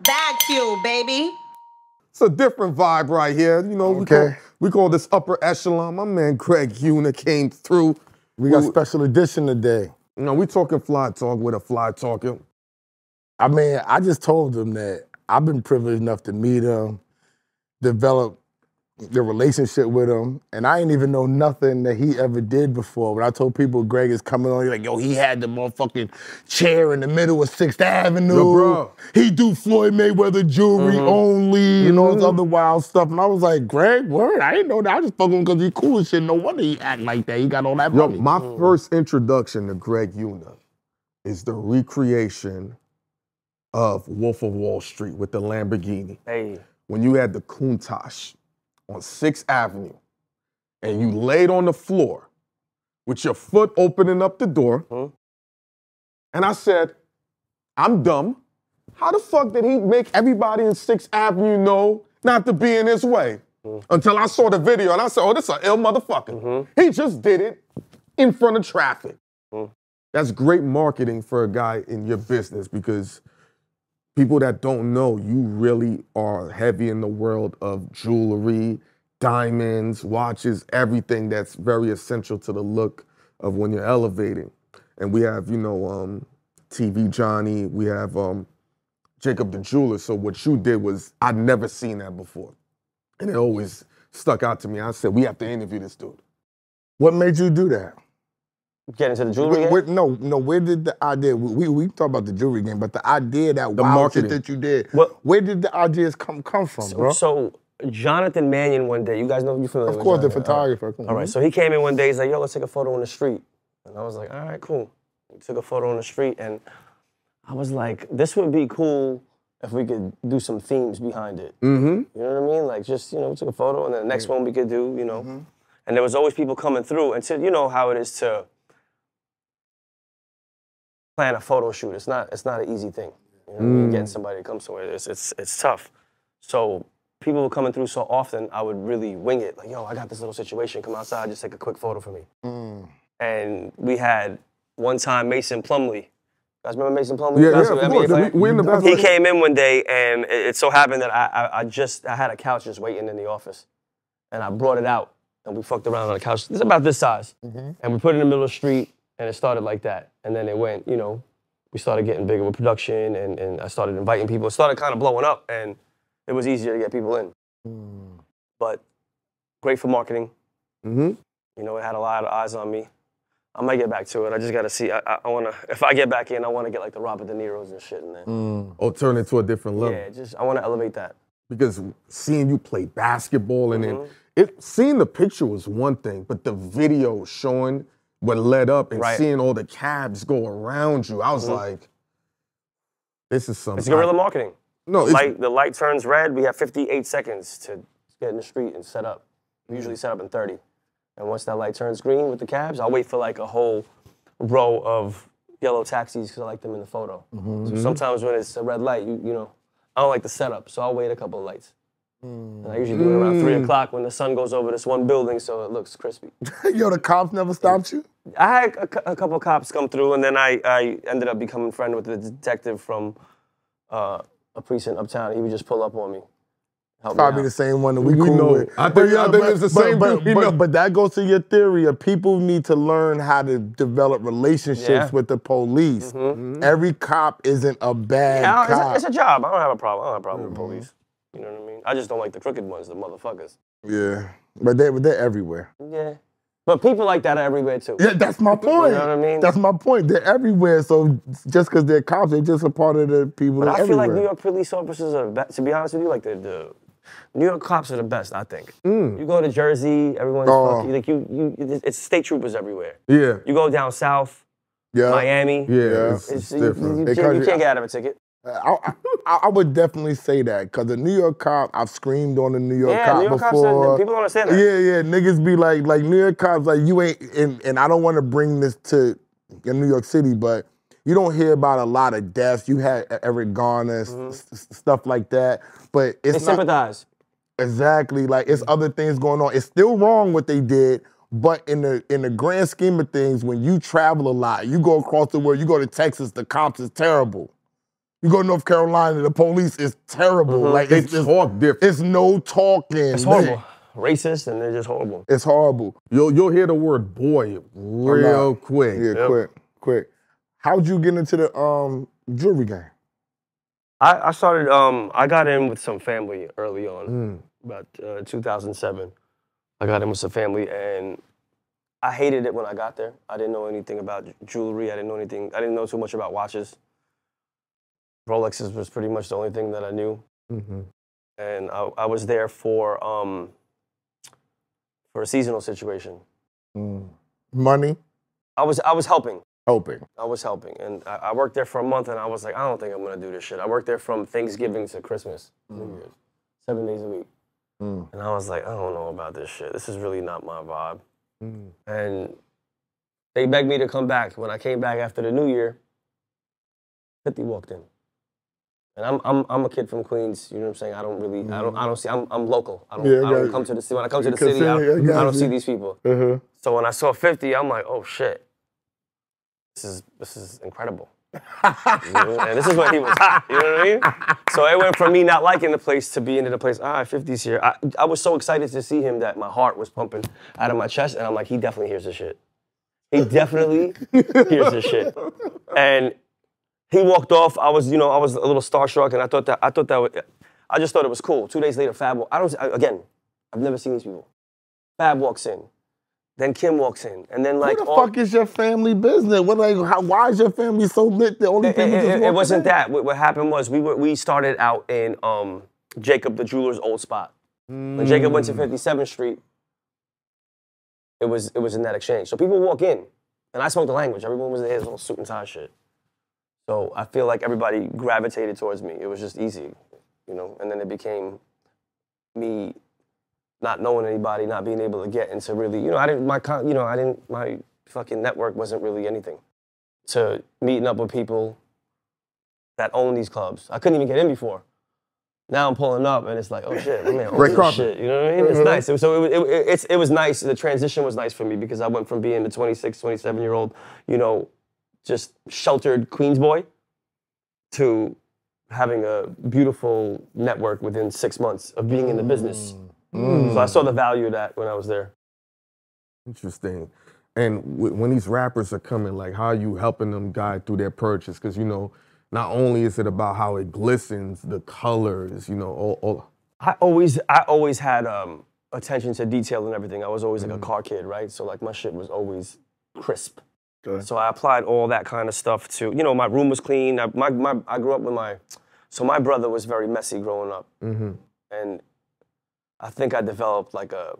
BagFuel, baby. It's a different vibe right here. You know, we call this upper echelon. My man Greg Yuna came through. We got special edition today. You know, we talking fly talk with a fly talker. I mean, I just told him that I've been privileged enough to meet him, develop the relationship with him, and I ain't even know nothing that he ever did before. When I told people Greg is coming on, he's like, yo, he had the motherfucking chair in the middle of 6th Avenue. Yo, bro. He do Floyd Mayweather jewelry only and all this other wild stuff. And I was like, Greg, word, I didn't know that. I just fuck with him because he cool as shit. No wonder he act like that. He got all that money. My first introduction to Greg Yuna is the recreation of Wolf of Wall Street with the Lamborghini. Hey. When you had the Countach on 6th Avenue, and you laid on the floor with your foot opening up the door, and I said, I'm dumb. How the fuck did he make everybody in 6th Avenue know not to be in his way? Until I saw the video, and I said, oh, this is an ill motherfucker. He just did it in front of traffic. That's great marketing for a guy in your business, because people that don't know, you really are heavy in the world of jewelry, diamonds, watches, everything that's very essential to the look of when you're elevating. And we have, you know, TV Johnny, we have Jacob the Jeweler. So what you did was, I'd never seen that before. And it always stuck out to me. I said, we have to interview this dude. What made you do that? Get into the jewelry game? No, where did the idea, we talk about the jewelry game, but the idea, that wild shit that you did, where did the ideas come from, bro? So Jonathan Mannion one day, you guys know, you familiar with Of course, the Jonathan? photographer. All right, so he came in one day, he's like, yo, let's take a photo on the street. And I was like, all right, cool. We took a photo on the street, and I was like, this would be cool if we could do some themes behind it. You know what I mean? Like, just, you know, we took a photo, and then the next one we could do, you know. And there was always people coming through, and so, you know how it is to plan a photo shoot. It's not an easy thing. You know what I mean? Getting somebody to come somewhere, it's tough. So people were coming through so often, I would really wing it. Like, yo, I got this little situation. Come outside, just take a quick photo for me. And we had one time Mason Plumlee. You guys remember Mason Plumlee? We in the basketball. He came in one day, and it so happened that I had a couch just waiting in the office, and I brought it out, and we fucked around on the couch. It's about this size, and we put it in the middle of the street. And it started like that. And then it went, you know, we started getting bigger with production, and I started inviting people. It started kind of blowing up, and it was easier to get people in. But great for marketing. You know, it had a lot of eyes on me. I might get back to it. I just got to see. I want to, if I get back in, I want to get like the Robert De Niro's and shit in there. Or turn it to a different level. Yeah, I want to elevate that. Because seeing you play basketball and seeing the picture was one thing, but the video showing what led up and seeing all the cabs go around you, I was like, this is something. It's guerrilla marketing. No, the light turns red. We have 58 seconds to get in the street and set up. We usually set up in 30. And once that light turns green with the cabs, I'll wait for like a whole row of yellow taxis because I like them in the photo. So sometimes when it's a red light, you know, I don't like the setup, so I'll wait a couple of lights. And I usually do it around 3 o'clock when the sun goes over this one building, so it looks crispy. Yo, the cops never stopped you? I had a couple of cops come through, and then I ended up becoming friend with the detective from a precinct uptown. He would just pull up on me. Probably the same one that we cool with. I think it's the same thing. But that goes to your theory of people need to learn how to develop relationships with the police. Every cop isn't a bad cop. It's a job. I don't have a problem. I don't have a problem with the police. You know what I mean? I just don't like the crooked ones, the motherfuckers. Yeah, but they're everywhere. Yeah. But people like that are everywhere too. Yeah, that's my point. You know what I mean? That's my point. They're everywhere, so just because they're cops, they're just a part of the people that are everywhere. I feel like New York police officers are, to be honest with you, like the New York cops are the best, I think. You go to Jersey, everyone's fucking, like it's state troopers everywhere. Yeah. You go down south, Miami. Yeah, it's different. You can't get out of a ticket. I would definitely say that, because the New York cop, I've screamed on the New York cop New York before. Cops, people don't understand that. Yeah, niggas be like New York cops, like you ain't, and I don't want to bring this to New York City, but you don't hear about a lot of deaths. You had Eric Garner, stuff like that, but it's they sympathize. Exactly, like it's other things going on. It's still wrong what they did, but in the grand scheme of things, when you travel a lot, you go across the world, you go to Texas, the cops is terrible. You go to North Carolina, the police is terrible. Like They talk different. It's no talking. It's horrible. Racist, and they're just horrible. It's horrible. You'll hear the word boy real quick. Yeah, quick. How'd you get into the jewelry game? I started, I got in with some family early on, about 2007. I got in with some family, and I hated it when I got there. I didn't know anything about jewelry. I didn't know too much about watches. Rolexes was pretty much the only thing that I knew. And I was there for a seasonal situation. Money? I was helping. I was helping. And I worked there for a month, and I was like, I don't think I'm gonna do this shit. I worked there from Thanksgiving to Christmas, New Year's, 7 days a week. And I was like, I don't know about this shit. This is really not my vibe. And they begged me to come back. When I came back after the New Year, 50 walked in. And I'm a kid from Queens, you know what I'm saying? I don't really, I don't see, I'm local. I don't come to the city. When I come to the city, I don't see these people. So when I saw 50, I'm like, oh shit. This is incredible. And this is when he was hot, you know what I mean? So it went from me not liking the place to being in the place, 50's here. I was so excited to see him that my heart was pumping out of my chest, and I'm like, he definitely hears this shit. He definitely hears this shit. And he walked off, I was a little starstruck, and I just thought it was cool. 2 days later, I've never seen these people. Fab walks in. Then Kim walks in, and then like, what the fuck is your family business? Why is your family so lit? The only people just it wasn't that. What happened was we started out in Jacob the jeweler's old spot. When Jacob went to 57th Street, it was in that exchange. So people walk in, and I spoke the language. Everyone was there, his little suit and tie shit. So I feel like everybody gravitated towards me. It was just easy, you know. And then it became me not knowing anybody, not being able to get into really, my fucking network wasn't really anything. To meeting up with people that own these clubs. I couldn't even get in before. Now I'm pulling up and it's like, oh shit, my man owns this shit. You know what I mean? It's nice. So it was nice. The transition was nice for me because I went from being the 26, 27-year-old, just sheltered Queens boy to having a beautiful network within 6 months of being in the business. So I saw the value of that when I was there. Interesting. And when these rappers are coming, like, how are you helping them guide through their purchase? Because, not only is it about how it glistens, the colors, all. I always had attention to detail and everything. I was always like a car kid, right? So like my shit was always crisp. So I applied all that kind of stuff to, my room was clean. I grew up with so my brother was very messy growing up. And I think I developed like a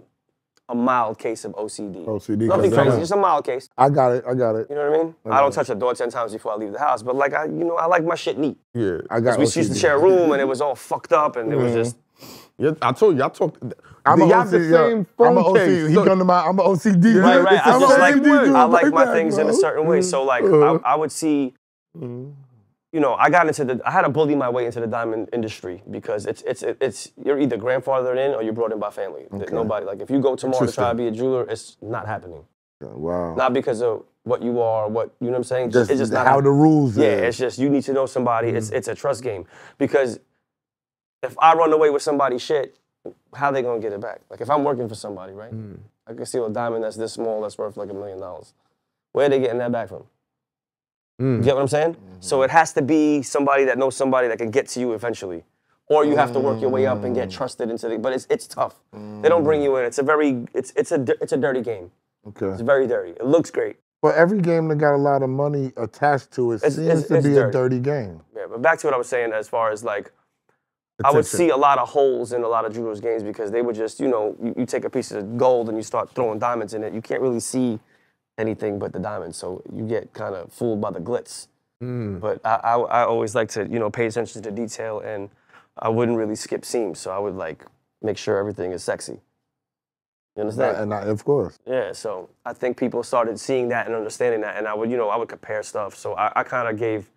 mild case of OCD. Nothing crazy, just a mild case. I got it. You know what I mean? I don't touch a door 10 times before I leave the house, but like I like my shit neat. Yeah, I got. We used to share a room and it was all fucked up and it was just. Yeah, I told you, I talked. I'm an the same phone I'm an case. OCD. He come to I'm an OCD. Right. I like my that, things in a certain way. So like I would see. I had to bully my way into the diamond industry because it's you're either grandfathered in or you're brought in by family. Okay. Nobody, like if you go tomorrow to try to be a jeweler, it's not happening. Wow. Not because of what you are, you know what I'm saying? It's just not how the rules is. It's just you need to know somebody. It's a trust game. Because if I run away with somebody's shit, how they gonna get it back? Like if I'm working for somebody, right? I can steal a diamond that's this small that's worth like $1 million. Where are they getting that back from? You get what I'm saying? So it has to be somebody that knows somebody that can get to you eventually. Or you have to work your way up and get trusted into the, but it's tough. They don't bring you in. It's a dirty game. Okay. It's very dirty. It looks great. But every game that got a lot of money attached to it seems to be a dirty game. Yeah, but back to what I was saying as far as like, I would see a lot of holes in a lot of jewelers' games because they would just, you take a piece of gold and you start throwing diamonds in it. You can't really see anything but the diamond, so you get kind of fooled by the glitz. But I always like to, pay attention to detail, and I wouldn't really skip seams, so I would like make sure everything is sexy. You understand? Of course. Yeah, so I think people started seeing that and understanding that, and I would compare stuff. So I kind of gave.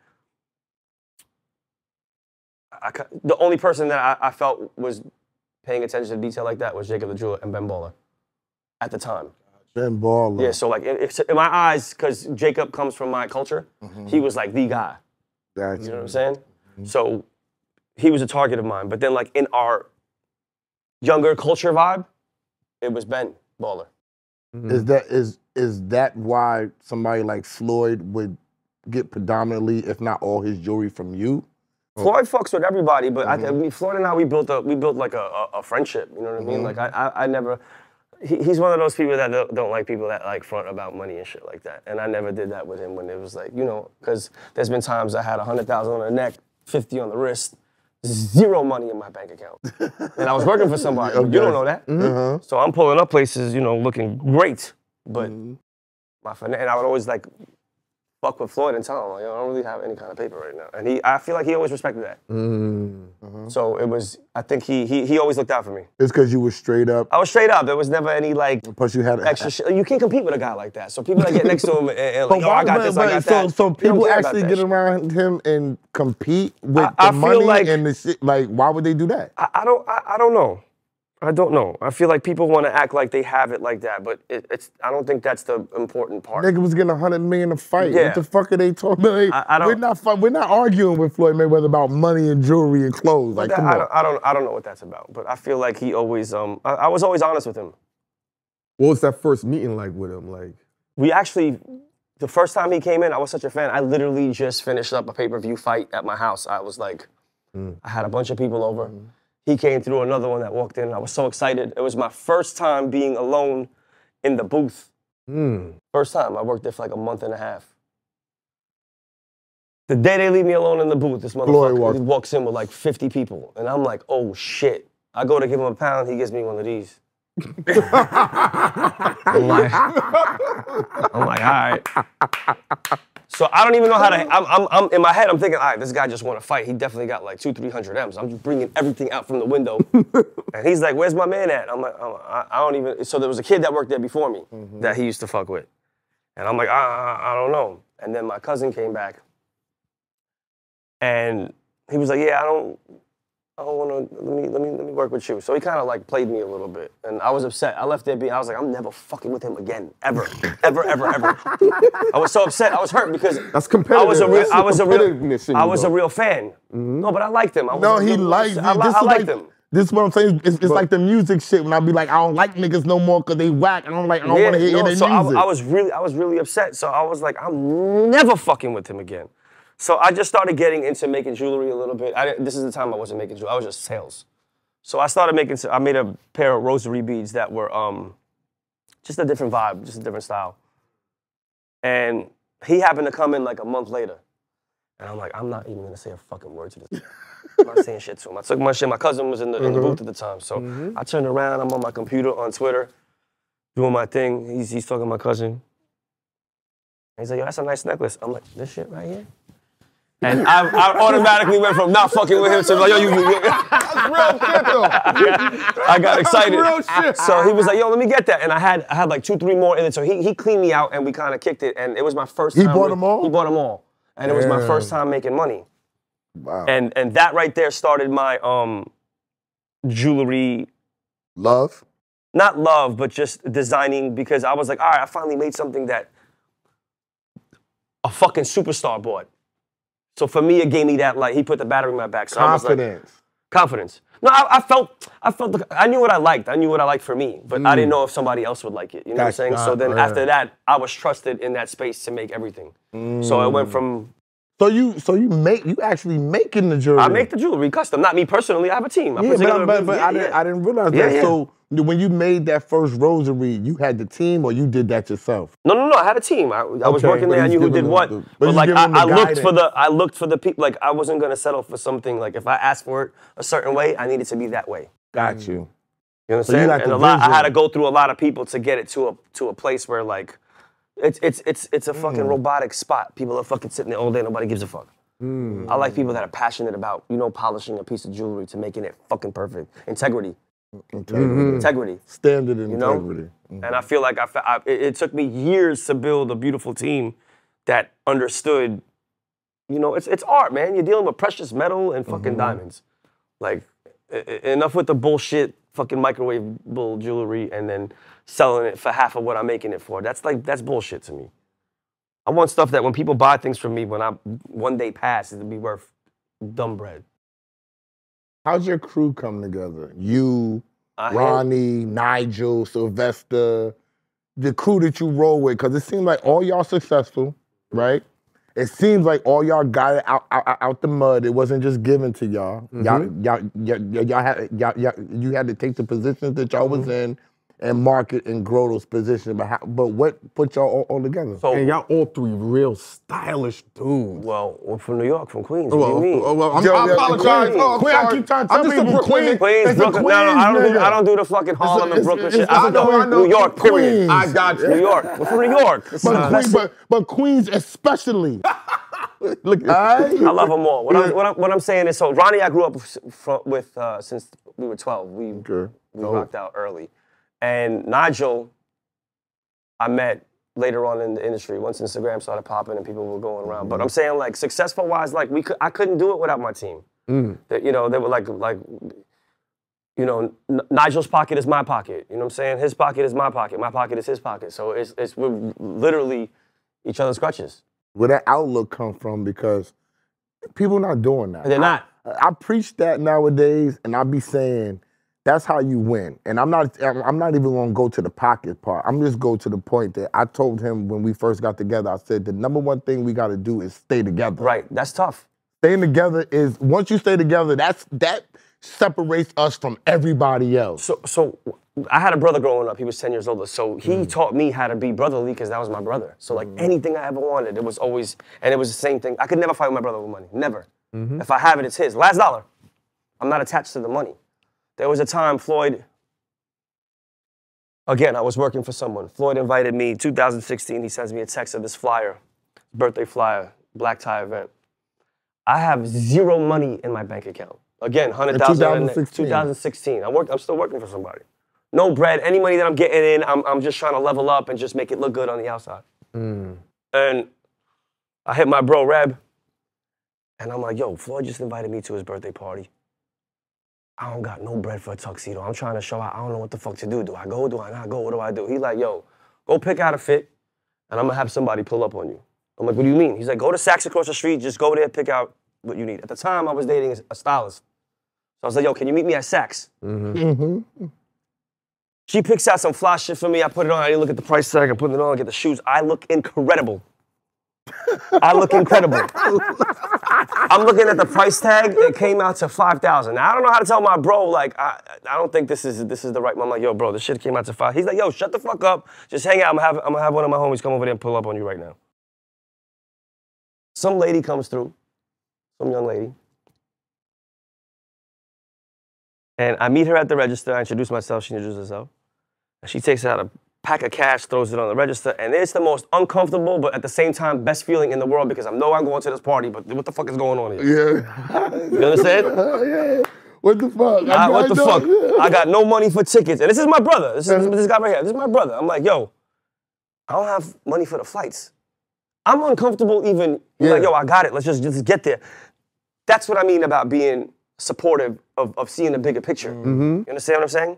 The only person that I felt was paying attention to detail like that was Jacob the Jeweler and Ben Baller at the time. Ben Baller. Yeah, so like in my eyes, because Jacob comes from my culture, he was like the guy. Gotcha. You know what I'm saying? So he was a target of mine. But then like in our younger culture vibe, it was Ben Baller. Is that why somebody like Floyd would get predominantly, if not all, his jewelry from you? Floyd fucks with everybody, but I mean, Floyd and I, we built like a friendship. You know what I mean? Like I never. He's one of those people that don't like people that like front about money and shit like that. And I never did that with him when it was like, you know, because there's been times I had 100,000 on the neck, 50 on the wrist, 0 money in my bank account. And I was working for somebody. Okay. You don't know that. So I'm pulling up places, you know, looking great. But and I would always like fuck with Floyd and tell him, like, I don't really have any kind of paper right now. And I feel like he always respected that. So it was, I think he always looked out for me. It's because you were straight up? I was straight up. There was never any like plus you had extra shit. You can't compete with a guy like that. So people that get next to him and like, I got this, I got that. So people actually get around him and compete with the money like, and the shit. Like, why would they do that? I don't know. I don't know. I feel like people want to act like they have it like that, but I don't think that's the important part. Nigga was getting $100 million a fight. Yeah. What the fuck are they talking about? We're not arguing with Floyd Mayweather about money and jewelry and clothes. Like, come on. I don't know what that's about, but I feel like he always. I was always honest with him. What was that first meeting like with him? Like, we actually, the first time he came in, I was such a fan. I literally just finished up a pay-per-view fight at my house. I was like, I had a bunch of people over. He came through, another one that walked in. I was so excited. It was my first time being alone in the booth. First time. I worked there for like a month and a half. The day they leave me alone in the booth, this motherfucker walks in with like 50 people. And I'm like, oh shit. I go to give him a pound, he gives me one of these. I'm like, all right. So I don't even know how to, I'm in my head, I'm thinking, all right, this guy just want to fight. He definitely got like 200-300 M's. I'm just bringing everything out from the window. And he's like, where's my man at? I'm like, I don't even, so there was a kid that worked there before me that he used to fuck with. And I'm like, I don't know. And then my cousin came back and he was like, yeah, I don't want to, let me work with you. So he kind of like played me a little bit. And I was upset. I left there I was like, I'm never fucking with him again. Ever. Ever. I was so upset. I was hurt because that's competitive. I was a real fan. No, but I liked him. He liked you. I liked him. This is what I'm saying. It's like the music shit when I be like, I don't like niggas no more because they whack. I don't want to hear their music. I was really upset. So I was like, I'm never fucking with him again. So I just started getting into making jewelry a little bit. This is the time I wasn't making jewelry. I was just sales. So I started I made a pair of rosary beads that were just a different vibe, just a different style. And he happened to come in like a month later. And I'm like, I'm not even gonna say a fucking word to this. I'm not saying shit to him. I took my shit. My cousin was in the booth at the time. So I turned around, I'm on my computer on Twitter, doing my thing. He's talking to my cousin. And he's like, yo, that's a nice necklace. I'm like, this shit right here? And I automatically went from not fucking with him to like, yo, That's real shit, though. I got excited. Real shit. So he was like, yo, let me get that. And I had like 2-3 more in it. So he cleaned me out and we kind of kicked it. And it was my first time. He bought them all? He bought them all. And it was my first time making money. Wow. And that right there started my jewelry. Love? Not love, but just designing, because I was like, all right, I finally made something that a fucking superstar bought. So for me, it gave me that, like, he put the battery in my back. So confidence. I was like, confidence. No, I felt, I knew what I liked. I knew what I liked for me, but I didn't know if somebody else would like it. You know what I'm saying? So then after that, I was trusted in that space to make everything. So it went from. So you actually making the jewelry? I make the jewelry custom, not me personally. I have a team. I didn't realize that. Yeah. So when you made that first rosary, you had the team or you did that yourself? No. I had a team. I was working there. I knew who did what. But like I looked for the people. Like I wasn't gonna settle for something. Like if I asked for it a certain way, I needed to be that way. Got you. You know what I'm saying? And I had to go through a lot of people to get it to a place where like. It's a fucking robotic spot. People are fucking sitting there all day, nobody gives a fuck. I like people that are passionate about, polishing a piece of jewelry to making it fucking perfect. Integrity. Integrity. Standard integrity. And I feel like it took me years to build a beautiful team that understood, it's art, man. You're dealing with precious metal and fucking diamonds. Like, enough with the bullshit fucking microwavable jewelry and then selling it for half of what I'm making it for. That's bullshit to me. I want stuff that when people buy things from me, when I one day pass, it'll be worth dumb bread. How's your crew come together? You, I Ronnie, Nigel, Sylvester, the crew that you roll with, because it seems like all y'all successful, right? It seems like all y'all got it out the mud. It wasn't just given to y'all. You had to take the positions that y'all was in and market and grow those positions. But what put y'all all together? So, and y'all all three real stylish dudes. Well, we're from New York, from Queens. What do you mean? I apologize. I keep trying to tell I'm just a people Brooklyn. Queens, Brooklyn. No, I don't do the fucking Harlem and Brooklyn shit. I know New York, period. I got you. New York. We're from New York. But Queens especially. Look, I love them all. What I'm saying is, so Ronnie, I grew up with since we were 12. We rocked out early. And Nigel, I met later on in the industry, once Instagram started popping and people were going around. But I'm saying, like, successful-wise, like, I couldn't do it without my team. That, you know, they were like, you know, Nigel's pocket is my pocket. You know what I'm saying? His pocket is my pocket is his pocket. So we're literally each other's crutches. Where that outlook come from, because people not doing that. They're not. I preach that nowadays, and I be saying, that's how you win. And I'm not even gonna go to the pocket part. I'm just go to the point that I told him when we first got together, I said the number one thing we gotta do is stay together. Right, that's tough. Staying together is, once you stay together, that separates us from everybody else. So I had a brother growing up, he was 10 years older. So he taught me how to be brotherly because that was my brother. So like anything I ever wanted, it was always, and it was the same thing. I could never fight with my brother over money, never. If I have it, it's his. Last dollar. I'm not attached to the money. There was a time, Floyd, again, I was working for someone. Floyd invited me, 2016, he sends me a text of this flyer, birthday flyer, black tie event. I have zero money in my bank account. Again, $100,000. 2016. I'm still working for somebody. No bread, any money that I'm getting in, I'm just trying to level up and just make it look good on the outside. And I hit my bro, Reb, and I'm like, yo, Floyd just invited me to his birthday party. I don't got no bread for a tuxedo. I'm trying to show out. I don't know what the fuck to do. Do I go? Do I not go? What do I do? He's like, yo, go pick out a fit, and I'm going to have somebody pull up on you. I'm like, what do you mean? He's like, go to Saks across the street. Just go there, pick out what you need. At the time, I was dating a stylist. So I was like, yo, can you meet me at Saks? She picks out some fly shit for me. I put it on. I didn't look at the price tag. I put it on. I get the shoes. I look incredible. I look incredible. I'm looking at the price tag. It came out to $5,000. Now I don't know how to tell my bro. Like I don't think this is the right. I'm like, yo, bro, this shit came out to $5,000. He's like, yo, shut the fuck up. Just hang out. I'm gonna have one of my homies come over there and pull up on you right now. Some lady comes through. Some young lady. And I meet her at the register. I introduce myself. She introduces herself. And she takes out a pack of cash, throws it on the register, and it's the most uncomfortable, but at the same time, best feeling in the world because I know I'm going to this party, but what the fuck is going on here? Yeah. You understand? Yeah. What the fuck? What the fuck? I got no money for tickets. And this is my brother. This guy right here. This is my brother. I'm like, yo, I don't have money for the flights. I'm uncomfortable even, like, yo, I got it. Let's just get there. That's what I mean about being supportive of seeing the bigger picture. You understand what I'm saying?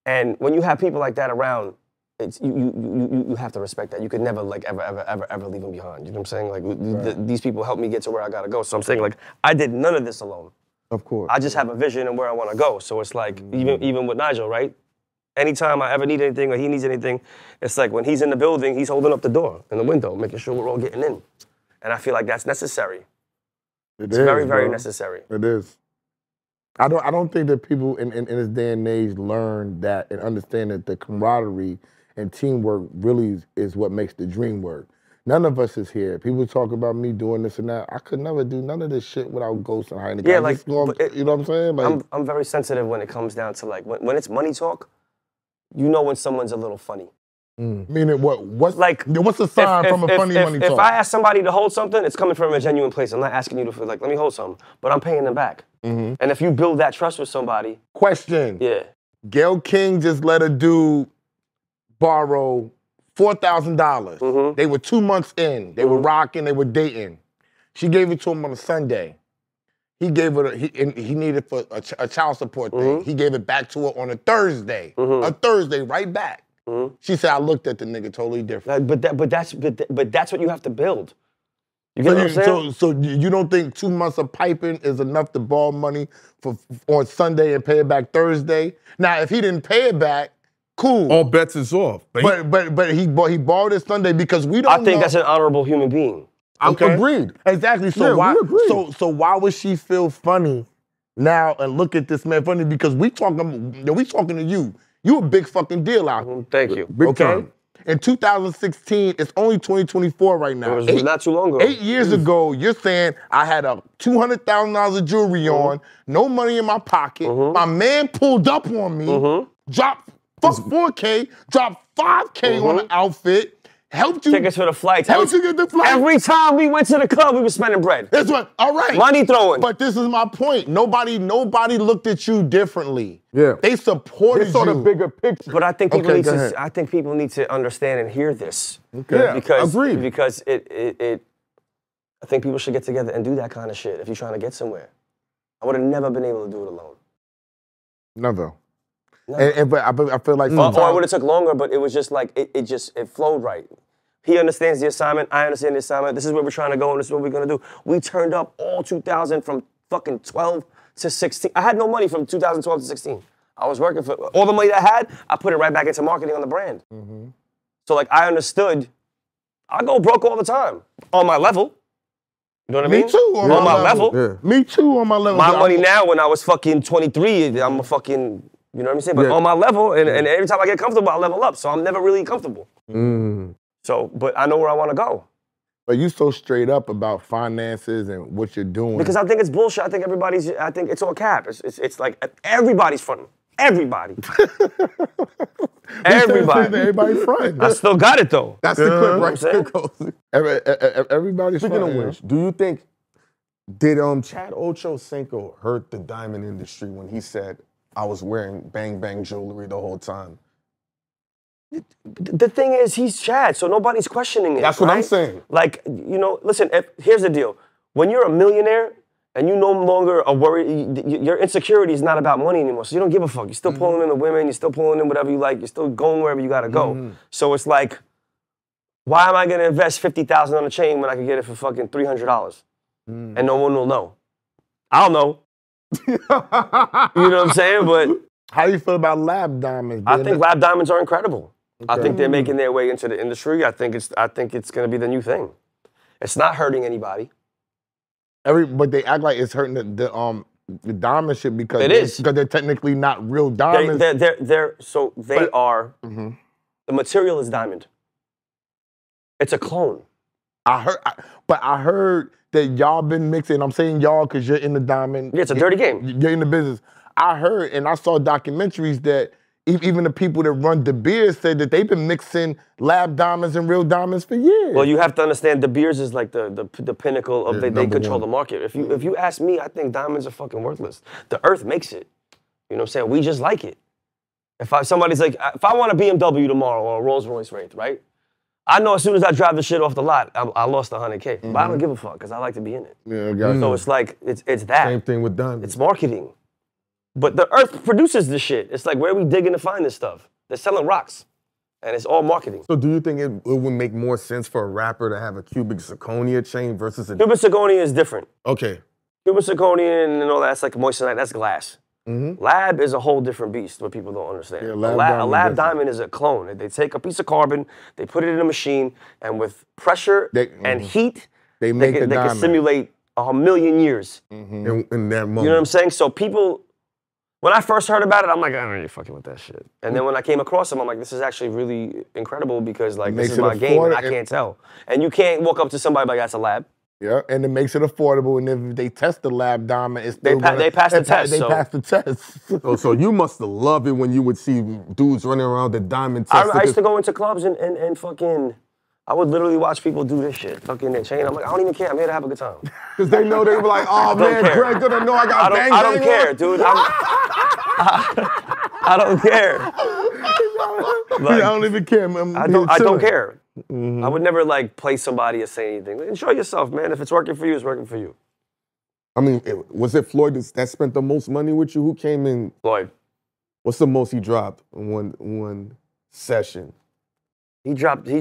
And when you have people like that around, it's you have to respect that. You could never like ever leave them behind. You know what I'm saying? Like these people helped me get to where I gotta go. So I'm saying like I did none of this alone. Of course. I just have a vision and where I want to go. So it's like even with Nigel, right? Anytime I ever need anything or he needs anything, it's like when he's in the building, he's holding up the door and the window, making sure we're all getting in. And I feel like that's necessary. It's very, very necessary. It is. I don't think that people in this day and age learn that and understand that the camaraderie and teamwork really is what makes the dream work. None of us is here. People talk about me doing this and that. I could never do none of this shit without Ghost and Heineken. Yeah, like, you know what I'm saying? Like, I'm very sensitive when it comes down to like when it's money talk. You know when someone's a little funny. Meaning what? What's the sign from a funny money talk? If I ask somebody to hold something, it's coming from a genuine place. I'm not asking you to feel like, let me hold something, but I'm paying them back. And if you build that trust with somebody. Question. Yeah. Gayle King just let a dude borrow $4,000. They were 2 months in. They were rocking. They were dating. She gave it to him on a Sunday. He gave her, he needed for a child support thing. He gave it back to her on a Thursday. A Thursday, right back. She said, I looked at the nigga totally different. But that's what you have to build. You get what I'm saying? So you don't think 2 months of piping is enough to borrow money on Sunday and pay it back Thursday? Now, if he didn't pay it back, cool. All bets is off. But he borrowed it Sunday because we don't know. I think that's an honorable human being. Okay. Agreed. Exactly. So Yeah, why? we agree. So why would she feel funny now and look at this man funny? Because we talking to you. You a big fucking deal out here. Thank you. Big time. In 2016, it's only 2024 right now. It was not too long ago. 8 years ago, you're saying I had a $200,000 of jewelry on, no money in my pocket. My man pulled up on me, dropped 4K, dropped 5K on the outfit, helped you. Tickets for the flights. Helped you get the flight. Every time we went to the club, we were spending bread. That's what. All right. Money throwing. But this is my point. Nobody looked at you differently. Yeah. They supported They saw you. the bigger picture. But I think people Okay, need go to. ahead. I think people need to understand and hear this. Okay. Yeah, Because agreed. Because I think people should get together and do that kind of shit if you're trying to get somewhere. I would have never been able to do it alone. Never. No. But I feel like Or sometimes. it would have took longer, but it was just like it flowed right. He understands the assignment. I understand the assignment. This is where we're trying to go, and this is what we're gonna do. We turned up all 2000 from fucking 12 to 16. I had no money from 2012 to 16. I was working for all the money that I had. I put it right back into marketing on the brand. So like I understood. I go broke all the time on my level. You know what I mean? Me too. On my level. Yeah. Me too on my level. My money now, when I was fucking 23, I'm a fucking, you know what I'm saying? But on my level, and every time I get comfortable, I level up. So I'm never really comfortable. So, but I know where I want to go. But you so straight up about finances and what you're doing. Because I think it's bullshit. I think it's all cap. It's like everybody's fronting. Everybody. Everybody. Everybody front. I still got it though. That's the clip right saying? there. Everybody's Speaking front. of which, do you think, did Chad Ochocinco hurt the diamond industry when he said, I was wearing bang bang jewelry the whole time? The thing is, he's Chad, so nobody's questioning it. That's what I'm right? saying. Like, you know, listen, here's the deal. When you're a millionaire and you no longer are worried, your insecurity is not about money anymore, so you don't give a fuck. You're still pulling in the women, you're still pulling in whatever you like, you're still going wherever you gotta go. So it's like, why am I gonna invest $50,000 on a chain when I can get it for fucking $300? And no one will know. I'll know. You know what I'm saying? But How do you feel about lab diamonds? I think lab diamonds are incredible. I think they're making their way into the industry. I think it's going to be the new thing. It's not hurting anybody. But they act like it's hurting the diamond shit because It is. because they're technically not real diamonds. They are. The material is diamond. It's a clone. I heard that y'all been mixing. I'm saying y'all because you're in the diamond. Yeah, it's a dirty game. You're in the business. I heard and I saw documentaries that even the people that run De Beers said that they've been mixing lab diamonds and real diamonds for years. Well, you have to understand De Beers is like the pinnacle of they control 1. the market. If you ask me, I think diamonds are fucking worthless. The earth makes it. You know what I'm saying? We just like it. Somebody's like, if I want a BMW tomorrow or a Rolls Royce Wraith, right? I know as soon as I drive the shit off the lot, I lost 100K. But I don't give a fuck because I like to be in it. Yeah, gotcha. So it's like, it's that. Same thing with diamonds. It's marketing. But the earth produces this shit. It's like, where are we digging to find this stuff? They're selling rocks. And it's all marketing. So do you think it would make more sense for a rapper to have a cubic zirconia chain versus a... Cubic zirconia is different. Okay. Cubic zirconia and all that's like moissanite, that's glass. Lab is a whole different beast, what people don't understand. Yeah, a lab diamond is a clone. They take a piece of carbon, they put it in a machine, and with pressure and heat, they can simulate 1,000,000 years. In that moment. You know what I'm saying? So people, when I first heard about it, I'm like, I don't really fucking with that shit. And then when I came across them, I'm like, this is actually really incredible because like this is my game and I can't tell. And you can't walk up to somebody like, that's a lab. Yeah, and it makes it affordable. And if they test the lab diamond, it's still they pass the test. They pass the test. So you must have loved it when you would see dudes running around the diamond test. I used to go into clubs and fucking, I would literally watch people do this shit, fucking their chain. I'm like, I don't even care. I'm here to have a good time. Because they know they were like, oh man, Greg gonna know I got bang bang I don't care, on. dude. I don't care. I don't even care. I don't care. I would never like play somebody or say anything. Enjoy yourself, man. If it's working for you, it's working for you. I mean, was it Floyd that spent the most money with you? Who came in? Floyd. What's the most he dropped in one session? He dropped a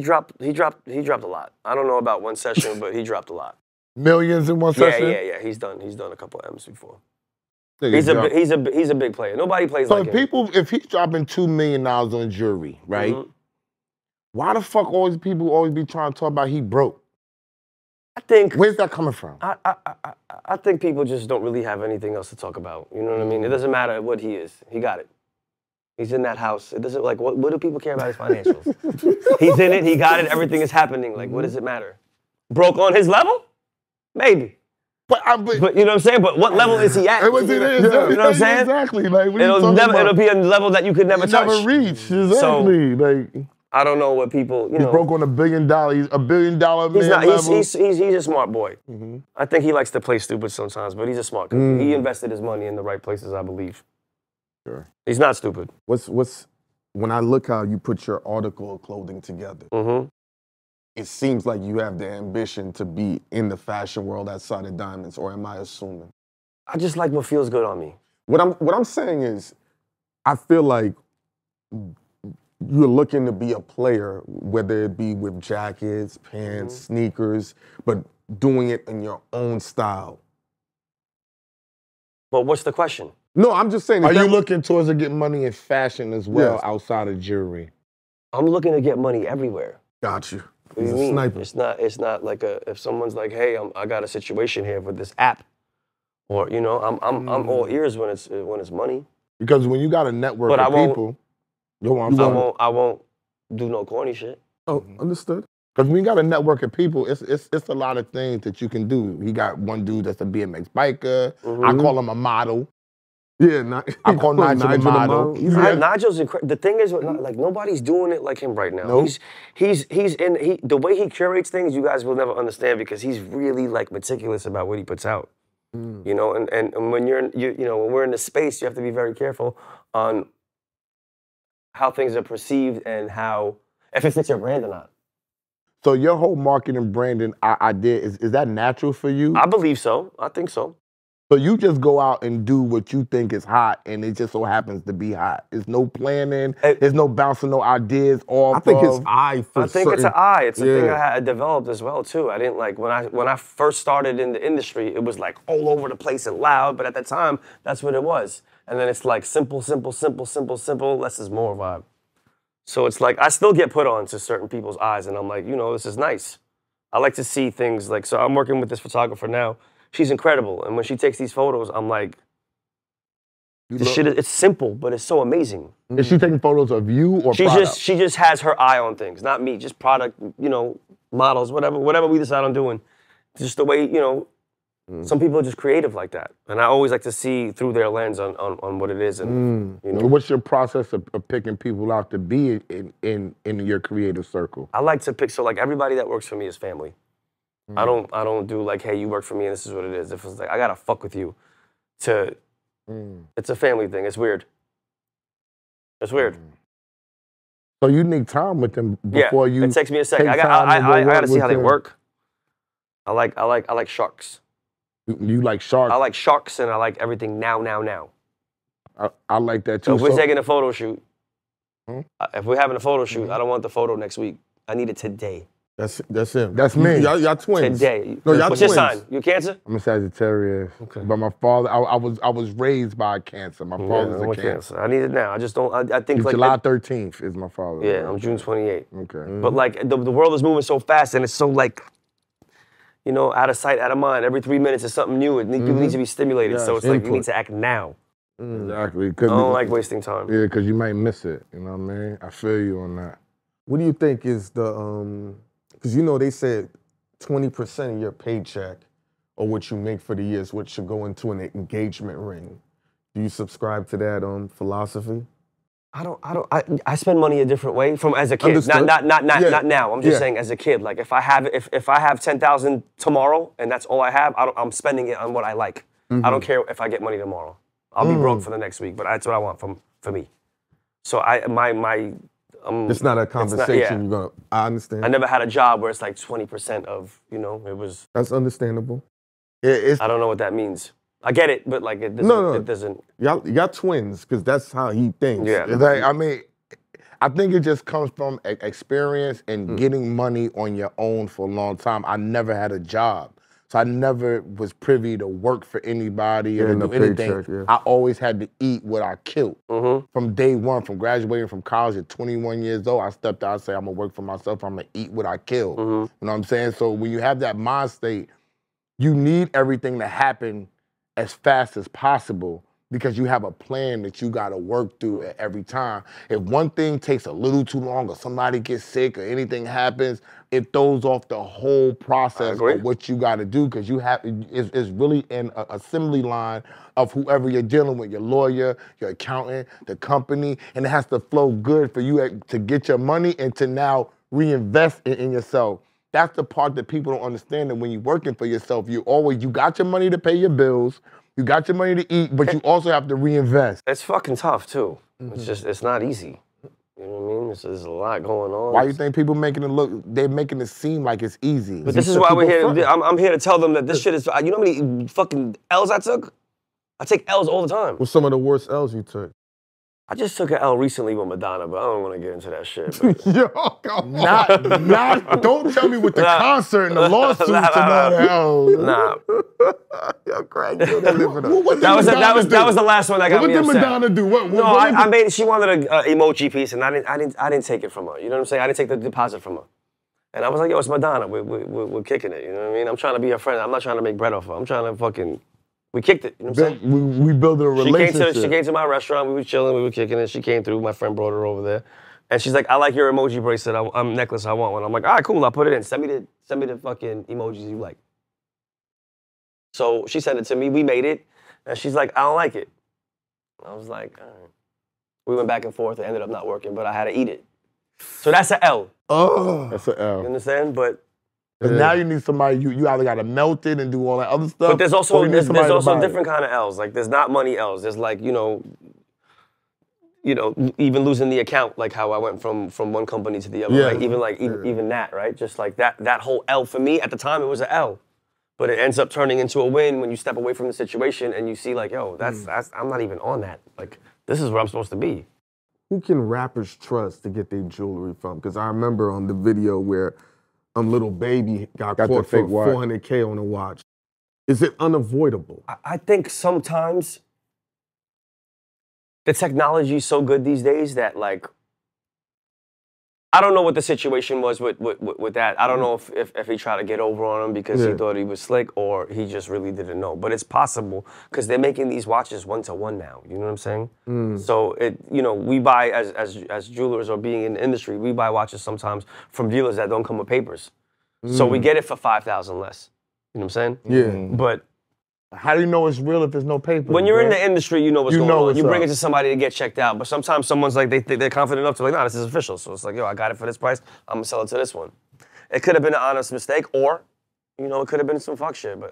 lot. I don't know about one session, but he dropped a lot. Millions in one session? Yeah. He's done a couple of M's before. He's a big player. Nobody plays like him. So if he's dropping $2 million on jewelry, right? Why the fuck people always be trying to talk about he broke? I think. Where's that coming from? I think people just don't really have anything else to talk about. You know what I mean? It doesn't matter what he is. He got it. He's in that house. It doesn't what do people care about his financials? He's in it. He got it. Everything is happening. Like, what does it matter? Broke on his level? Maybe. But you know what I'm saying? But what level is he at? You know what I'm saying? Exactly. Like, it'll be a level that you could never touch. Never reach. Exactly. So, I don't know what people, He broke on $1 billion. He's $1 billion man level. He's a smart boy. I think he likes to play stupid sometimes, but he's a smart guy. He invested his money in the right places, I believe. Sure. He's not stupid. When I look how you put your article of clothing together, it seems like you have the ambition to be in the fashion world outside of diamonds, or am I assuming? I just like what feels good on me. What I'm saying is, I feel like you're looking to be a player, whether it be with jackets, pants, sneakers, but doing it in your own style. But what's the question? No, I'm just saying. Are you looking towards to get money in fashion as well, outside of jewelry? I'm looking to get money everywhere. Got you. What do you mean? It's not like if someone's like, hey, I got a situation here with this app, or I'm all ears when it's money. Because when you got a network of people, I won't do no corny shit. Oh, understood. Because when you got a network of people, it's a lot of things that you can do. He got one dude that's a BMX biker. I call him a model. Yeah, I call Nigel a model. Nigel's incredible. The thing is, like, nobody's doing it like him right now. Nope. The way he curates things, you guys will never understand because he's really like meticulous about what he puts out. And when when we're in the space, you have to be very careful on how things are perceived and if it fits your brand or not. So your whole marketing branding idea is that natural for you? I believe so. I think so. So you just go out and do what you think is hot, and it just so happens to be hot. There's no planning. There's no bouncing no ideas off. I think it's it's an eye. It's a thing I had developed as well too. I didn't like when I first started in the industry. It was like all over the place and loud, but at the time, that's what it was. And then it's like simple, less is more vibe. So it's like I still get put on to certain people's eyes, and I'm like, this is nice. I like to see things like so. I'm working with this photographer now. She's incredible, and when she takes these photos, I'm like, it's simple, but it's so amazing. Is she taking photos of you or product? She just has her eye on things, not me, just product, models, whatever we decide on doing. Just the way, some people are just creative like that. And I always like to see through their lens on what it is. And what's your process of picking people out to be in your creative circle? I like to pick, so like everybody that works for me is family. I don't do like, hey, you work for me and this is what it is. If it's like, I gotta fuck with you it's a family thing. It's weird. It's weird. So you need time with them before you. It takes me a second. I gotta see how they work. I like sharks. You like sharks? I like sharks and I like everything now. I like that too. So if we're taking a photo shoot, if we're having a photo shoot, I don't want the photo next week. I need it today. That's him. That's me. Y'all twins. Today. No, y'all What's twins. your sign? You Cancer? I'm a Sagittarius. Okay. But my father, I was raised by a Cancer. My father's a Cancer. I need it now. I just don't. I think like July 13th is my father. Yeah, I'm June 28th. Okay. But like the world is moving so fast and it's so like, out of sight, out of mind. Every 3 minutes is something new. People need to be stimulated. So it's like you need to act now. Exactly. I don't like wasting time. Yeah, because you might miss it. You know what I mean? I feel you on that. What do you think is the because they said 20% of your paycheck or what you make for the year is what should go into an engagement ring. Do you subscribe to that philosophy? I spend money a different way from as a kid. Understood. Not now. I'm just saying as a kid. Like if I have 10,000 tomorrow and that's all I have, I'm spending it on what I like. I don't care if I get money tomorrow. I'll be broke for the next week, but that's what I want for me. So it's not a conversation you're gonna. I understand. I never had a job where it's like 20% of it was. That's understandable. I don't know what that means. I get it, but like it doesn't. No. It doesn't. Y'all twins, because that's how he thinks. Yeah. Like, I think it just comes from experience and getting money on your own for a long time. I never had a job. So I never was privy to work for anybody or Getting to a do anything. paycheck, yeah. I always had to eat what I killed. From day one, from graduating from college at 21 years old, I stepped out and said, I'm gonna work for myself, I'm gonna eat what I kill. You know what I'm saying? So when you have that mind state, you need everything to happen as fast as possible because you have a plan that you gotta work through at every time. If one thing takes a little too long or somebody gets sick or anything happens, it throws off the whole process of what you gotta do because you have, it's really an assembly line of whoever you're dealing with, your lawyer, your accountant, the company, and it has to flow good for you to get your money and to now reinvest in yourself. That's the part that people don't understand, that when you're working for yourself, you got your money to pay your bills, you got your money to eat, but you also have to reinvest. It's fucking tough too. It's just, it's not easy. You know what I mean? There's a lot going on. Why you think people they're making it seem like it's easy? But this is why we're here. I'm here to tell them that this shit is, you know how many fucking L's I took? I take L's all the time. What's some of the worst L's you took? I just took an L recently with Madonna, but I don't want to get into that shit. Yo, come on. Don't tell me with the concert and the lawsuits and all that. Nah. Yo, Craig, you don't live it up. That was the last one that got me upset. What did Madonna do? I made. She wanted an emoji piece, and I didn't take it from her. You know what I'm saying? I didn't take the deposit from her. And I was like, yo, it's Madonna. We're kicking it. You know what I mean? I'm trying to be her friend. I'm not trying to make bread off her. I'm trying to fucking. We kicked it, you know what I'm saying? We built a relationship. She came to my restaurant, we were chilling, we were kicking it. She came through, my friend brought her over there. And she's like, I like your emoji bracelet, necklace, I want one. I'm like, all right, cool, I'll put it in. Send me the fucking emojis you like. So she sent it to me, we made it. And she's like, I don't like it. I was like, all right. We went back and forth, it ended up not working, but I had to eat it. So that's an L. Oh. That's an L. You understand? But now you need somebody, you either got to melt it and do all that other stuff. But there's also different kind of L's. Like there's not money L's. There's like, you know, even losing the account, like how I went from one company to the other. Yeah. Right? Even that, right? Just like that whole L for me, at the time it was an L. But it ends up turning into a win when you step away from the situation and you see like, yo, that's I'm not even on that. Like, this is where I'm supposed to be. Who can rappers trust to get their jewelry from? Because I remember on the video where Little Baby got caught for $400K on a watch. Is it unavoidable? I think sometimes the technology is so good these days that, like, I don't know what the situation was with that. I don't know if he tried to get over on him because he thought he was slick or he just really didn't know. But it's possible because they're making these watches 1-to-1 now. You know what I'm saying? So we buy as jewelers or being in the industry, we buy watches sometimes from dealers that don't come with papers. So we get it for $5,000 less. You know what I'm saying? Yeah. But how do you know it's real if there's no paper? when you're in the industry, you know what's going on. You bring it to somebody to get checked out. But sometimes someone's like, they're confident enough to like, no, this is official. So it's like, yo, I got it for this price. I'm going to sell it to this one. It could have been an honest mistake or, it could have been some fuck shit. But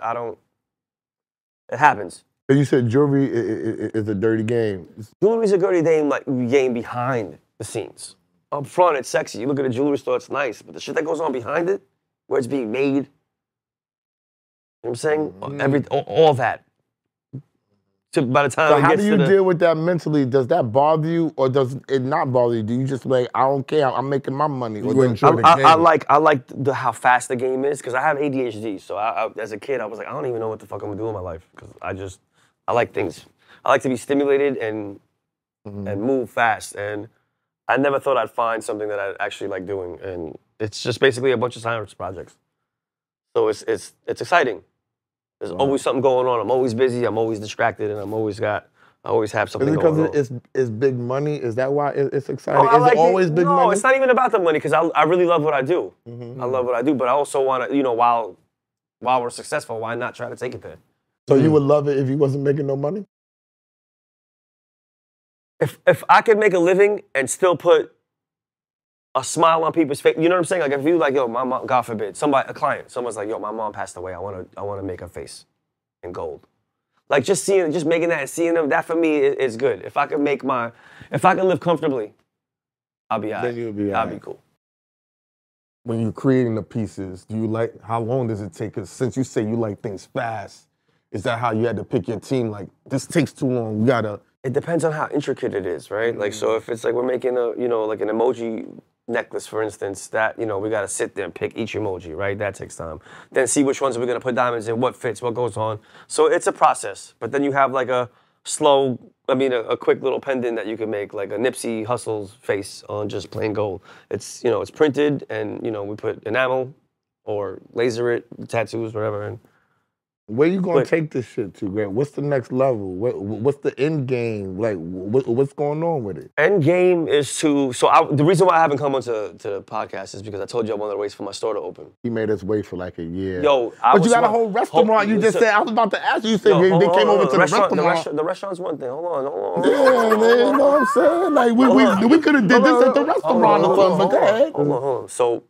it happens. But you said jewelry is a dirty game. Jewelry's a dirty game behind the scenes. Up front, it's sexy. You look at a jewelry store, it's nice. But the shit that goes on behind it, where it's being made, you know what I'm saying? All that. By the time how do you deal with that mentally? Does that bother you or does it not bother you? Do you just like, I don't care, I'm making my money? Or I like how fast the game is because I have ADHD. So as a kid, I was like, I don't even know what the fuck I'm gonna do in my life because I like things. I like to be stimulated and move fast. And I never thought I'd find something that I actually like doing. And it's just basically a bunch of science projects. So it's exciting. There's always something going on. I'm always busy. I'm always distracted, and I always have something going on. Is it because it's big money? Is that why it's exciting? Is it always big money? No, it's not even about the money because I really love what I do. I love what I do, but I also want to, while we're successful, why not try to take it there? So you would love it if you wasn't making no money? If I could make a living and still put a smile on people's face, you know what I'm saying? Like if you like, yo, my mom, God forbid, a client, someone's like, yo, my mom passed away. I want to make her face in gold. Like just making that and seeing them, that for me is good. If I can live comfortably, I'll be all right. Then you'll be all right. I'll be cool. When you're creating the pieces, how long does it take? Because since you say you like things fast, is that how you had to pick your team? Like, this takes too long, we gotta... It depends on how intricate it is, right? Like, so if it's like we're making like an emoji necklace, for instance, that, you know, we got to sit there and pick each emoji, right? That takes time. Then see which ones we're going to put diamonds in, what fits, what goes on. So it's a process. But then you have like a quick little pendant that you can make, like a Nipsey Hussle's face on just plain gold. It's, you know, it's printed and, you know, we put enamel or laser it, tattoos, whatever. And where you gonna take this shit to, Grant? What's the next level? What's the end game? Like, what's going on with it? End game is to, the reason why I haven't come onto the podcast is because I told you I wanted to wait for my store to open. He made us wait for like a year. Yo, but you got a whole restaurant. You just said, I was about to ask you, you said they came over to the restaurant. The restaurant's one thing. Hold on. Yeah, man, you know what I'm saying? Like, we could have did this at the restaurant or something, but go ahead. Hold on. So,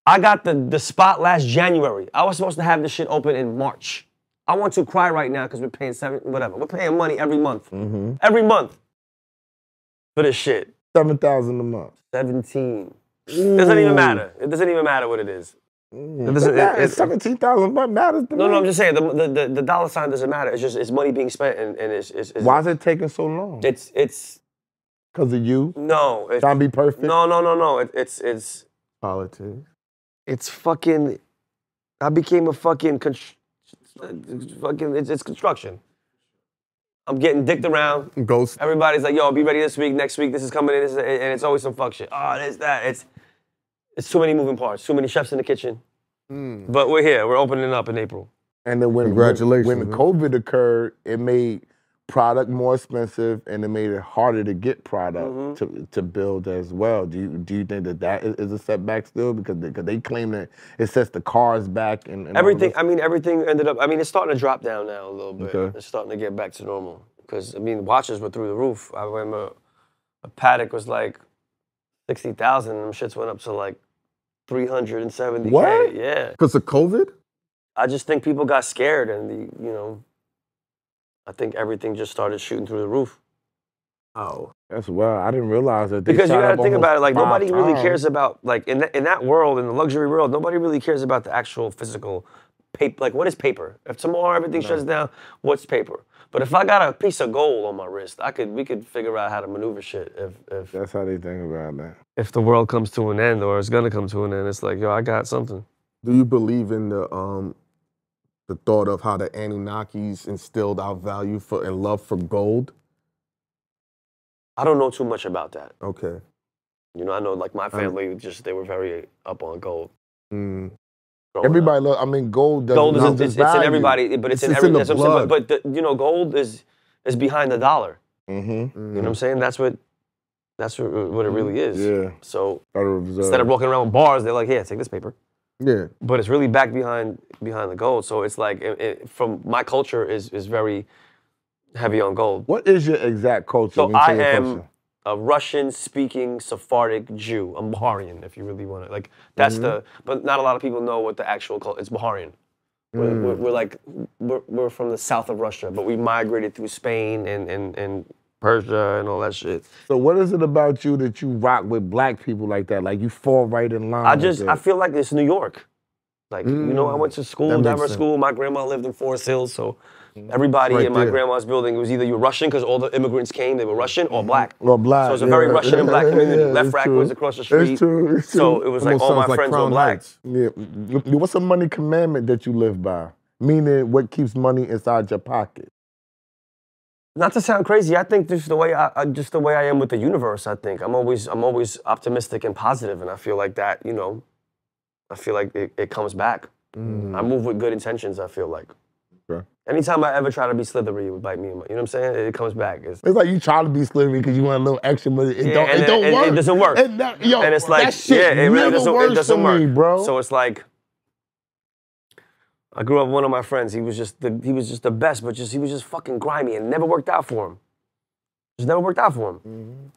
I got the spot last January. I was supposed to have this shit open in March. I want to cry right now because we're paying we're paying money every month. Mm-hmm. Every month for this shit. $7,000 a month. 17. Doesn't even matter. It doesn't even matter what it is. It's $17,000 a month matters to me. No, I'm just saying the dollar sign doesn't matter. It's just it's money being spent and it's why is it taking so long? It's because of you? No. Trying to be perfect? No. It's politics. It's fucking. I became a fucking. It's construction. I'm getting dicked around. Ghost. Everybody's like, yo, be ready this week, next week, this is coming in, and it's always some fuck shit. Oh, this, that. It's too many moving parts, too many chefs in the kitchen. But we're here. We're opening up in April. And then when COVID occurred, it made product more expensive and it made it harder to get product to build as well. Do you think that is a setback still? Because they claim that it sets the cars back and everything. I mean, everything ended up. I mean, it's starting to drop down now a little bit. Okay. It's starting to get back to normal. Because I mean, watches were through the roof. I remember a Patek was like 60,000. Them shits went up to like 370K. What? Yeah. Because of COVID? I just think people got scared and I think everything just started shooting through the roof. Oh. That's wild. I didn't realize that. Because you got to think about it, like nobody really cares about, like in that world, in the luxury world, nobody really cares about the actual physical paper. Like what is paper? If tomorrow everything shuts down, what's paper? But if I got a piece of gold on my wrist, we could figure out how to maneuver shit. If that's how they think about that. If the world comes to an end or it's gonna come to an end, it's like, yo, I got something. Do you believe in the thought of how the Anunnakis instilled our value and love for gold? I don't know too much about that. Okay. I know like my family, they were very up on gold. Everybody loves, I mean, gold doesn't Gold is it's in everybody, but it's in everything. But gold is behind the dollar. You know what I'm saying? That's what it really is. Yeah. So instead of walking around with bars, they're like, here, take this paper. Yeah. But it's really back behind the gold. So it's like, from my culture is very heavy on gold. What is your exact culture? So I am a Russian-speaking Sephardic Jew. I'm Baharian, if you really want to. Like, that's but not a lot of people know what the actual culture, it's Baharian. We're from the south of Russia, but we migrated through Spain and Persia and all that shit. So what is it about you that you rock with black people like that? Like you fall right in line. I feel like it's New York. Like, I went to school, grammar school. My grandma lived in Forest Hills, so everybody in my grandma's building, it was either you were Russian because all the immigrants came, they were Russian, or black. Or black. So it's a very Russian and black community. Left rack was across the street. It's true. So it was like all my friends were black. Yeah. What's a money commandment that you live by? Meaning, what keeps money inside your pocket? Not to sound crazy, I think just the way I am with the universe. I think I'm always optimistic and positive, and I feel like that. I feel like it comes back. I move with good intentions. I feel like. Okay. Anytime I ever try to be slithery, it would bite me. You know what I'm saying? It comes back. It's like you try to be slithery because you want a little extra, but it don't work. It doesn't work. And it's like, that shit it really doesn't work, me, bro. So it's like, I grew up with one of my friends. He was just the best, but he was just fucking grimy, and it never worked out for him. Just never worked out for him.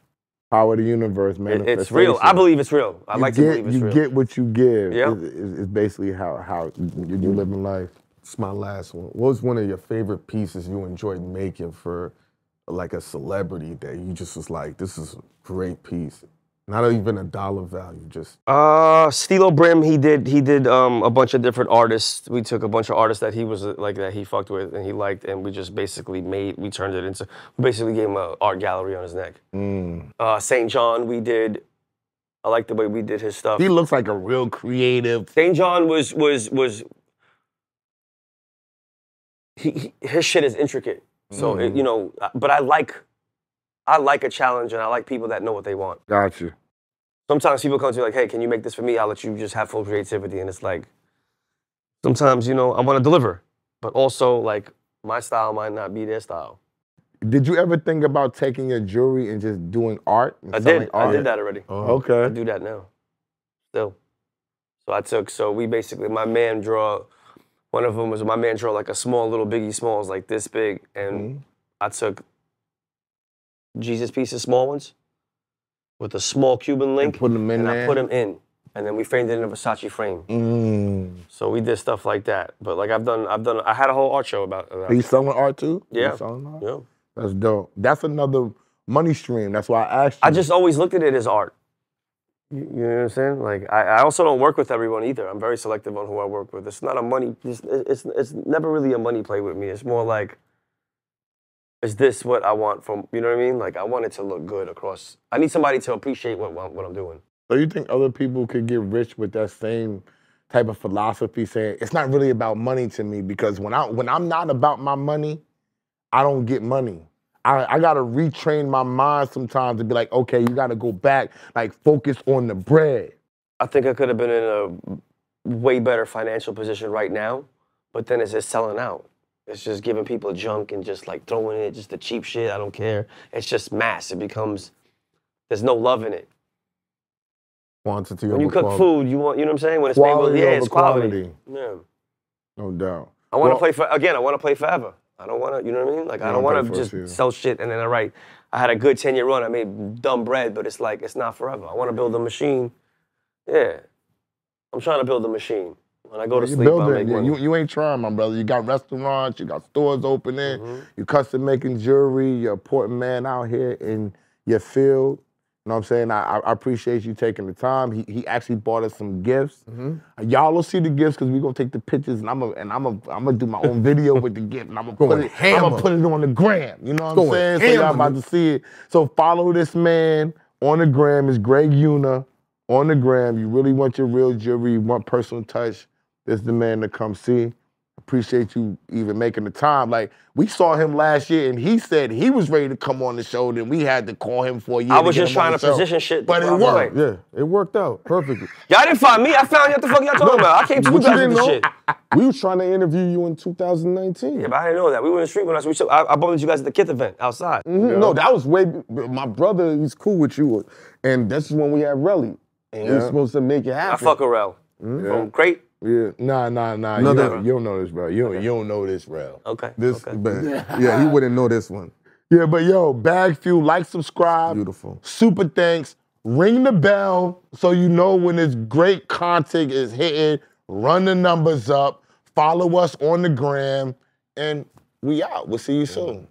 Power of the universe, man. It's real. I believe it's real. I like to believe it's real. You get what you give. Yeah. Is basically how you live in life. It's my last one. What was one of your favorite pieces you enjoyed making for like a celebrity that you just was like, this is a great piece? Not even a dollar value, just. Stilo Brim, he did a bunch of different artists. We took a bunch of artists that he was like, that he fucked with and he liked, and we just basically we turned it into, we basically gave him an art gallery on his neck. St. John, we did I like the way we did his stuff. He looks like a real creative. St. John was his shit is intricate. So it, you know, but I like a challenge, and I like people that know what they want. Gotcha. Sometimes people come to me like, hey, can you make this for me? I'll let you just have full creativity. And it's like, sometimes, you know, I want to deliver, but also like my style might not be their style. Did you ever think about taking your jewelry and just doing art? I did that already. Okay. I do that now, still. So we basically, my man draw, one of them was my man draw like a small little Biggie Smalls, like this big, and I took Jesus pieces, small ones, with a small Cuban link, and put them in and there. I put them in, and then we framed it in a Versace frame. So we did stuff like that. But like I had a whole art show about. Are you selling art too? Yeah. You selling art? Yeah. That's dope. That's another money stream. That's why I asked you. I just always looked at it as art. You know what I'm saying? Like I also don't work with everyone either. I'm very selective on who I work with. It's not a money. It's never really a money play with me. It's more like, is this what I want from? You know what I mean? Like I want it to look good across. I need somebody to appreciate what I'm doing. So you think other people could get rich with that same type of philosophy, saying it's not really about money to me, because when I'm not about my money, I don't get money. I gotta retrain my mind sometimes to be like, okay, you gotta go back, like focus on the bread. I think I could have been in a way better financial position right now, but then it's just selling out. It's just giving people junk and just like throwing it, just the cheap shit, I don't care. It's just mass. It becomes, there's no love in it. Quantity when you cook quality. food, you want, you know what I'm saying? When it's Quality made, over it's quality. quantity. Yeah. No doubt. I want to play I want to play forever. I don't want to, you know what I mean? Like, I don't want to play just sell shit and then I had a good 10-year run. I made dumb bread, but it's like, it's not forever. I want to build a machine. Yeah. I'm trying to build a machine. When I go to sleep, I make money. You ain't trying, my brother. You got restaurants, you got stores opening, you custom making jewelry, you're a important man out here in your field. You know what I'm saying? I appreciate you taking the time. He actually bought us some gifts. Y'all will see the gifts because we're gonna take the pictures and I'm gonna do my own video with the gift and I'm gonna put it on the gram. You know what I'm saying? So y'all about to see it. So follow this man on the gram. It's Greg Yuna on the gram. You really want your real jewelry, you want personal touch, this is the man to come see. Appreciate you even making the time. Like, we saw him last year and he said he was ready to come on the show, then we had to call him for a year. I was just trying to position shit. But it worked. Yeah, it worked out perfectly. Y'all didn't find me. I found you. What the fuck y'all talking about? I came to you guys with the shit. We was trying to interview you in 2019. Yeah, but I didn't know that. We were in the street when I bumped into you guys at the Kith event outside. No, that was my brother, he's cool with you. And this is when we had Relly. And we were supposed to make it happen. I fuck a Rel. From Great. Yeah, nah. You don't know this, bro. You don't know this, bro. Okay. Yeah, he wouldn't know this one. Yeah, but yo, BagFuel, like, subscribe. Beautiful. Super thanks. Ring the bell so you know when this great content is hitting. Run the numbers up. Follow us on the gram. And we out. We'll see you soon.